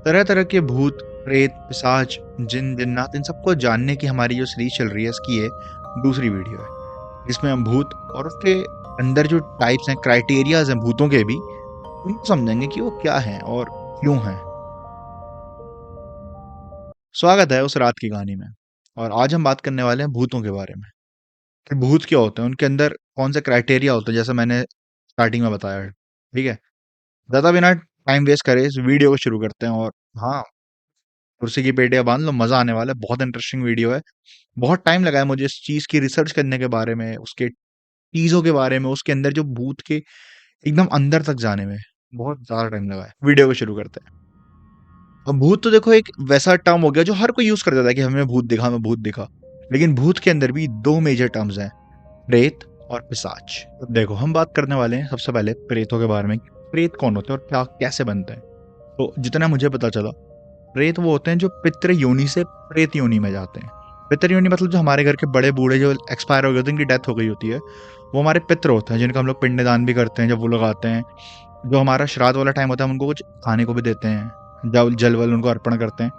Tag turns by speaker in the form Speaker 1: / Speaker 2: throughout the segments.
Speaker 1: तरह तरह के भूत, प्रेत, पिशाच, जिन, जिन्नात इन सबको जानने की हमारी जो सीरीज चल रही है, इसकी ये दूसरी वीडियो है जिसमें हम भूत और उसके अंदर जो टाइप्स हैं, क्राइटेरियाज हैं भूतों के भी, उनको समझेंगे कि वो क्या हैं और क्यों हैं। स्वागत है उस रात की कहानी में। और आज हम बात करने वाले हैं भूतों के बारे में कि भूत क्या होते हैं, उनके अंदर कौन से क्राइटेरिया होते हैं, जैसा मैंने स्टार्टिंग में बताया है। ठीक है, ज्यादा बिना टाइम वेस्ट करे इस वीडियो को शुरू करते हैं। और हाँ, कुर्सी की पेटियां बांध लो, मजा आने वाला है। बहुत इंटरेस्टिंग वीडियो है। बहुत टाइम लगा है मुझे इस चीज की रिसर्च करने के बारे में, उसके चीजों के बारे में, उसके अंदर जो भूत के एकदम अंदर तक जाने में बहुत ज्यादा टाइम लगा है। वीडियो को शुरू करते हैं। अब भूत तो देखो एक वैसा टर्म हो गया जो हर कोई यूज कर देता है कि हमें भूत दिखा, हमें भूत दिखा। लेकिन भूत के अंदर भी दो मेजर टर्म्स हैं, प्रेत और पिशाच। तो देखो, हम बात करने वाले हैं सबसे पहले प्रेतों के बारे में। प्रेत कौन होते हैं और क्या कैसे बनते हैं। तो जितना मुझे पता चला, प्रेत वो होते हैं जो पितृ योनि से प्रेत योनि में जाते हैं। पितृ योनि मतलब जो हमारे घर के बड़े बूढ़े जो एक्सपायर हो गए होते हैं, जिनकी डेथ हो गई होती है, वो हमारे पितृ होते हैं, जिनका हम लोग पिंडदान भी करते हैं जब वो लोग आते हैं। जो हमारा श्राद्ध वाला टाइम होता है, हम उनको कुछ खाने को भी देते हैं, जब जल वल उनको अर्पण करते हैं।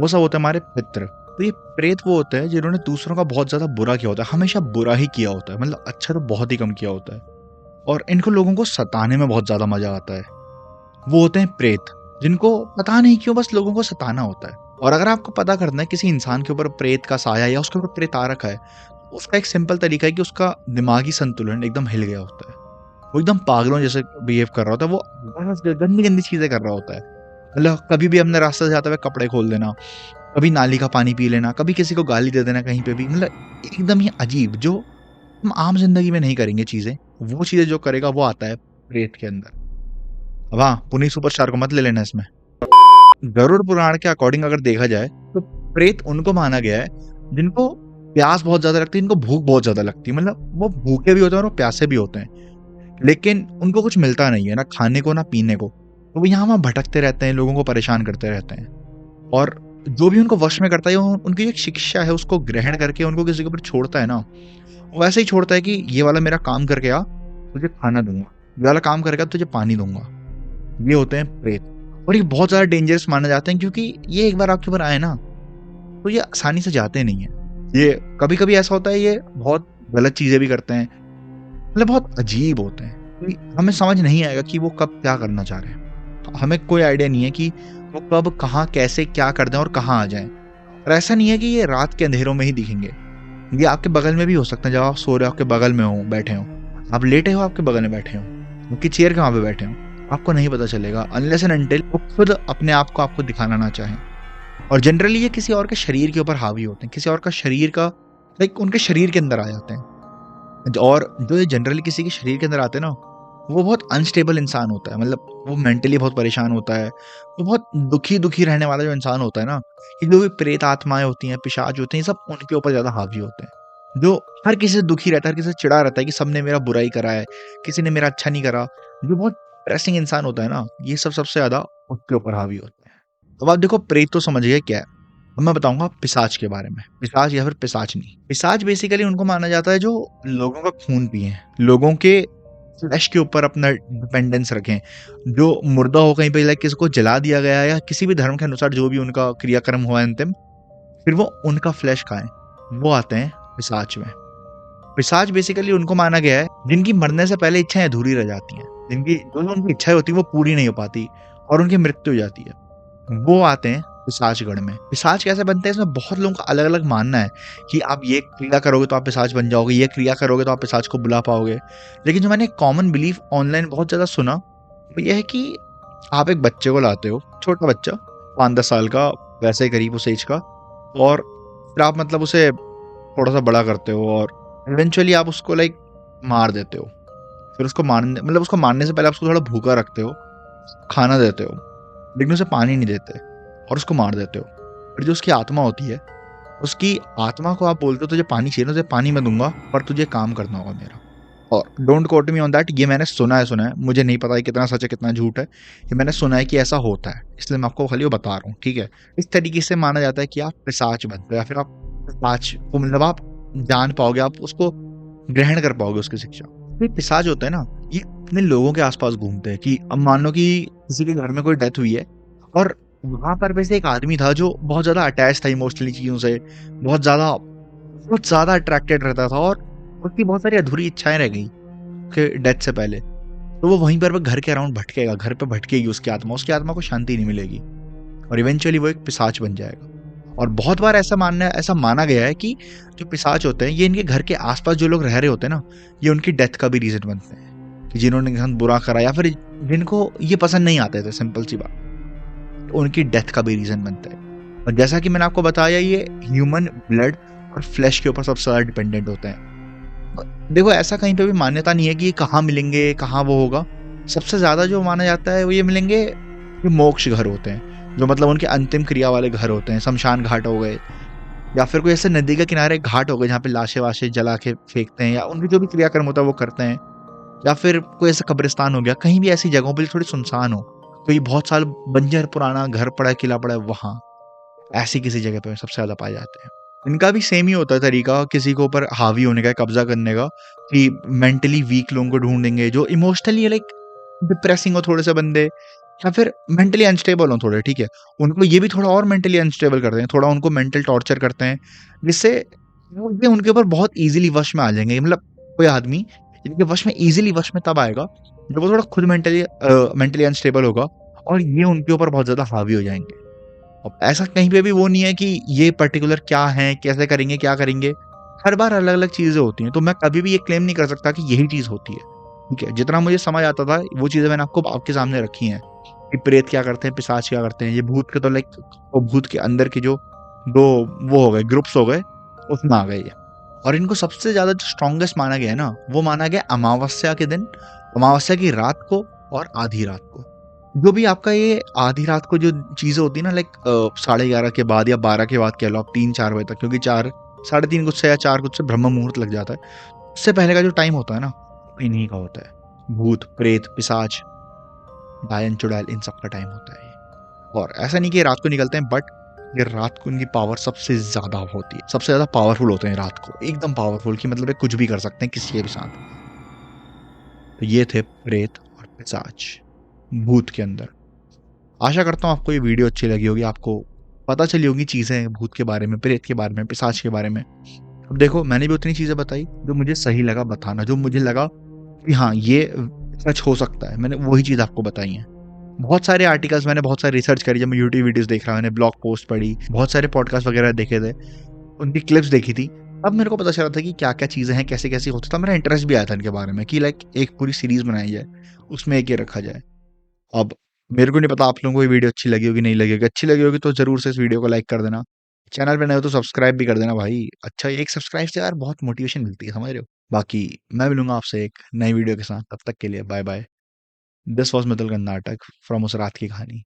Speaker 1: वो सब होते हैं हमारे पितृ। तो ये प्रेत वो होते हैं जिन्होंने दूसरों का बहुत ज्यादा बुरा किया होता है, हमेशा बुरा ही किया होता है, मतलब अच्छा तो बहुत ही कम किया होता है। और इनको लोगों को सताने में बहुत ज्यादा मजा आता है। वो होते हैं प्रेत, जिनको पता नहीं क्यों बस लोगों को सताना होता है। और अगर आपको पता करना है किसी इंसान के ऊपर प्रेत का साया या उसके ऊपर प्रेत आ रखा है, तो उसका एक सिंपल तरीका है कि उसका दिमागी संतुलन एकदम हिल गया होता है। वो एकदम पागलों जैसे बिहेव कर रहा होता है, वो बस गंदी गंदी चीजें कर रहा होता है। मतलब कभी भी अपने रास्ते से जाते हुए कपड़े खोल देना, कभी नाली का पानी पी लेना, कभी किसी को गाली दे देना कहीं पे भी, मतलब एकदम ही अजीब, जो हम आम जिंदगी में नहीं करेंगे चीजें, वो चीजें जो करेगा वो आता है प्रेत के अंदर। अब हाँ, पुनीत सुपरस्टार को मत ले लेना इसमें। गरुड़ पुराण के अकॉर्डिंग अगर देखा जाए तो प्रेत उनको माना गया है जिनको प्यास बहुत ज्यादा लगती है, इनको भूख बहुत ज्यादा लगती है। मतलब वो भूखे भी होते हैं और वो प्यासे भी होते हैं, लेकिन उनको कुछ मिलता नहीं है, ना खाने को ना पीने को। तो वो यहाँ वहां भटकते रहते हैं, लोगों को परेशान करते रहते हैं। और जो भी उनको वश में करता है, वो उनकी एक शिक्षा है, उसको ग्रहण करके उनको किसी के ऊपर छोड़ता है ना, वो वैसे ही छोड़ता है कि ये वाला मेरा काम करके आ, तुझे खाना दूंगा, ये वाला काम करके आ, तुझे पानी दूंगा। ये होते हैं प्रेत। और ये बहुत ज्यादा डेंजरस माने जाते हैं, क्योंकि ये एक बार आपके ऊपर आए ना, तो ये आसानी से जाते नहीं है। ये कभी कभी ऐसा होता है, ये बहुत गलत चीजें भी करते हैं, मतलब बहुत अजीब होते हैं। हमें समझ नहीं आएगा कि वो कब क्या करना चाह रहे हैं। तो हमें कोई आइडिया नहीं है कि वो कब कहाँ कैसे क्या कर दें और कहाँ आ जाएं। और ऐसा नहीं है कि ये रात के अंधेरों में ही दिखेंगे, ये आपके बगल में भी हो सकते हैं। जब आप सो रहे हो, आपके बगल में हो, बैठे हो, आप लेटे हो, आपके बगल में बैठे हो, उनकी चेयर के वहां पे बैठे हो, आपको नहीं पता चलेगा अनलेस एंड अनटिल वो खुद अपने आप को आपको दिखाना ना चाहें। और जनरली ये किसी और के शरीर के ऊपर हावी होते हैं, किसी और का शरीर का, लाइक उनके शरीर के अंदर आ जाते हैं। और जो ये जनरली किसी के शरीर के अंदर आते हैं ना, वो बहुत अनस्टेबल इंसान होता है, मतलब वो मेंटली बहुत परेशान होता है, वो बहुत दुखी दुखी रहने वाला जो इंसान होता है ना। ये जो भी प्रेत आत्माएं होती हैं, पिशाच होते हैं, ये सब उनके ऊपर ज्यादा हावी होते हैं। जो हर किसी से दुखी रहता है, हर किसी से चिढ़ा रहता है कि सबने मेरा बुराई करा है, किसी ने मेरा अच्छा नहीं करा। जो बहुत प्रेसिंग इंसान होता है ना, ये सब सबसे ज्यादा उसके ऊपर हावी होते हैं। अब आप देखो, प्रेत तो समझ गए क्या है। अब मैं बताऊंगा पिशाच के बारे में। पिशाच या फिर पिशाचनी। पिशाच बेसिकली उनको माना जाता है जो लोगों का खून पिए, लोगों के फ्लैश के ऊपर अपना डिपेंडेंस रखें, जो मुर्दा हो कहीं पे, लाइक किसी को जला दिया गया या किसी भी धर्म के अनुसार जो भी उनका क्रियाक्रम हुआ अंतिम, फिर वो उनका फ्लैश खाएं, वो आते हैं पिशाच में। पिशाच बेसिकली उनको माना गया है जिनकी मरने से पहले इच्छाएं अधूरी रह जाती हैं, जिनकी जो जो उनकी इच्छाएं होती है वो पूरी नहीं हो पाती और उनकी मृत्यु हो जाती है, वो आते हैं पिशाचगढ़ में। पिशाच कैसे बनते हैं, इसमें बहुत लोगों का अलग अलग मानना है कि आप ये क्रिया करोगे तो आप पिशाच बन जाओगे, ये क्रिया करोगे तो आप पिशाच को बुला पाओगे। लेकिन जो मैंने कॉमन बिलीफ ऑनलाइन बहुत ज्यादा सुना, वो ये है कि आप एक बच्चे को लाते हो, छोटा बच्चा 5-10 साल का, वैसे ही करीब उस एज का, और फिर आप मतलब उसे थोड़ा सा बड़ा करते हो और इवेंचुअली आप उसको लाइक मार देते हो। फिर उसको मारने, मतलब उसको मारने से पहले आप उसको थोड़ा भूखा रखते हो, खाना देते हो, लेकिन उसे पानी नहीं देते और उसको मार देते हो। फिर जो उसकी आत्मा होती है, उसकी आत्मा को आप बोलते हो तुझे पानी चाहिए, तुझे पानी मैं दूंगा, पर तुझे काम करना होगा मेरा। और don't quote me on that, ये मैंने सुना है, मुझे नहीं पता है कितना सच है कितना झूठ है। ये मैंने सुना है कि ऐसा होता है, इसलिए मैं आपको खाली वो बता रहा हूँ। ठीक है, इस तरीके से माना जाता है कि आप पिशाच बनते हो, या फिर आप पिशाच को, मतलब आप जान पाओगे, आप उसको ग्रहण कर पाओगे उसकी शिक्षा। ये पिशाच होता है ना, ये अपने लोगों के आसपास घूमते हैं। कि अब मान लो कि किसी के घर में कोई डेथ हुई है और वहां पर वैसे एक आदमी था जो बहुत ज्यादा अटैच था इमोशनली चीजों से, बहुत ज्यादा अट्रैक्टेड रहता था, और उसकी बहुत सारी अधूरी इच्छाएं रह गई उसके डेथ से पहले। तो वो वहीं पर वो घर के अराउंड भटकेगा, घर पे भटकेगी उसकी आत्मा को शांति नहीं मिलेगी, और इवेंचुअली वो एक पिशाच बन जाएगा। और बहुत बार ऐसा माना गया है कि जो पिशाच होते हैं, ये इनके घर के आसपास जो लोग रह रहे होते हैं ना, ये उनकी डेथ का भी रीजन बनते हैं, कि जिन्होंने इनके साथ बुरा करा या फिर जिनको ये पसंद नहीं आते थे, सिंपल सी बात, तो उनकी डेथ का भी रीजन बनता है। और जैसा कि मैंने आपको बताया, ये ह्यूमन ब्लड और फ्लैश के ऊपर सबसे ज्यादा डिपेंडेंट होते हैं। देखो, ऐसा कहीं पे भी मान्यता नहीं है कि ये कहाँ मिलेंगे, कहाँ वो होगा। सबसे ज्यादा जो माना जाता है वो ये मिलेंगे, ये मोक्ष घर होते हैं, जो मतलब उनके अंतिम क्रिया वाले घर होते हैं, शमशान घाट हो गए, या फिर कोई ऐसे नदी के किनारे घाट हो गए जहाँ पे लाशें वाशें जला के फेंकते हैं, या उनकी जो भी क्रियाक्रम होता है वो करते हैं। या फिर कोई ऐसा कब्रिस्तान हो गया, कहीं भी ऐसी जगहों पर थोड़ी सुनसान हो, कोई बहुत साल बंजर पुराना घर पड़ा है, किला पड़ा है, वहां ऐसी किसी जगह पे सबसे ज्यादा पाए जाते हैं। इनका भी सेम ही होता है तरीका, किसी के ऊपर हावी होने का, कब्जा करने का, कि मेंटली वीक लोगों को ढूंढेंगे, जो इमोशनली लाइक डिप्रेसिंग हो थोड़े से बंदे, या फिर मेंटली अनस्टेबल हो थोड़े, ठीक है, उनको ये भी थोड़ा और मेंटली अनस्टेबल करते हैं, थोड़ा उनको मेंटल टॉर्चर करते हैं, जिससे ये उनके ऊपर बहुत इजीली वश में आ जाएंगे। मतलब कोई आदमी इनके वश में इजीली वश में तब आएगा जब वो थोड़ा खुद मेंटली अनस्टेबल होगा, और ये उनके ऊपर बहुत ज्यादा हावी हो जाएंगे। अब ऐसा कहीं पे भी वो नहीं है कि ये पर्टिकुलर क्या है, कैसे करेंगे, क्या करेंगे। हर बार अलग अलग चीजें होती हैं, तो मैं कभी भी ये क्लेम नहीं कर सकता कि यही चीज होती है। ठीक है, जितना मुझे समझ आता था वो चीजें मैंने आपको आपके सामने रखी हैं, कि प्रेत क्या करते हैं, पिशाच क्या करते हैं, ये भूत के तो लाइक, वो भूत के अंदर के जो दो वो हो गए, ग्रुप्स हो गए, उसमें आ गए ये। और इनको सबसे ज्यादा जो स्ट्रॉन्गेस्ट माना गया है ना, वो माना गया अमावस्या के दिन, अमावस्या की रात को, और आधी रात को। जो भी आपका ये आधी रात को जो चीजें होती है ना, लाइक 11:30 के बाद या 12 के बाद कह लो आप, 3-4 बजे तक, क्योंकि 4, 3:30 कुछ से या 4 कुछ से ब्रह्म मुहूर्त लग जाता है। उससे पहले का जो टाइम होता है ना, इन्हीं का होता है। भूत प्रेत पिशाच डायन चुड़ैल, इन सब का टाइम होता है ये। और ऐसा नहीं कि ये रात को निकलते हैं, बट ये रात को इनकी पावर सबसे ज्यादा होती है, सबसे ज्यादा पावरफुल होते हैं रात को, एकदम पावरफुल, कि मतलब ये कुछ भी कर सकते हैं किसी के भी साथ। तो ये थे प्रेत और पिशाच भूत के अंदर। आशा करता हूँ आपको ये वीडियो अच्छी लगी होगी, आपको पता चली होगी चीजें भूत के बारे में, प्रेत के बारे में, पिशाच के बारे में। अब देखो, मैंने भी उतनी चीजें बताई जो मुझे सही लगा बताना, जो मुझे लगा कि हाँ ये सच हो सकता है, मैंने वही चीज आपको बताई है। बहुत सारे आर्टिकल्स मैंने, बहुत सारी रिसर्च करी, जब मैं यूट्यूब वीडियोस देख रहा, मैंने ब्लॉग पोस्ट पढ़ी, बहुत सारे पॉडकास्ट वगैरह देखे थे, उनकी क्लिप्स देखी थी। अब मेरे को पता चला था कि क्या क्या चीजें हैं, कैसे कैसे होता था, मेरा इंटरेस्ट भी आया था इनके बारे में, कि लाइक एक पूरी सीरीज बनाई जाए, उसमें एक ये रखा जाए। अब मेरे को नहीं पता आप लोगों को ये वीडियो अच्छी लगी होगी, नहीं लगी होगी। अच्छी लगी होगी तो जरूर से इस वीडियो को लाइक कर देना, चैनल पे नए हो तो सब्सक्राइब भी कर देना भाई। अच्छा, एक सब्सक्राइब से यार बहुत मोटिवेशन मिलती है, समझ रहे हो। बाकी मैं मिलूंगा आपसे एक नई वीडियो के साथ, तब तक के लिए bye bye. This was Mitul Karnataka from उस रात की कहानी।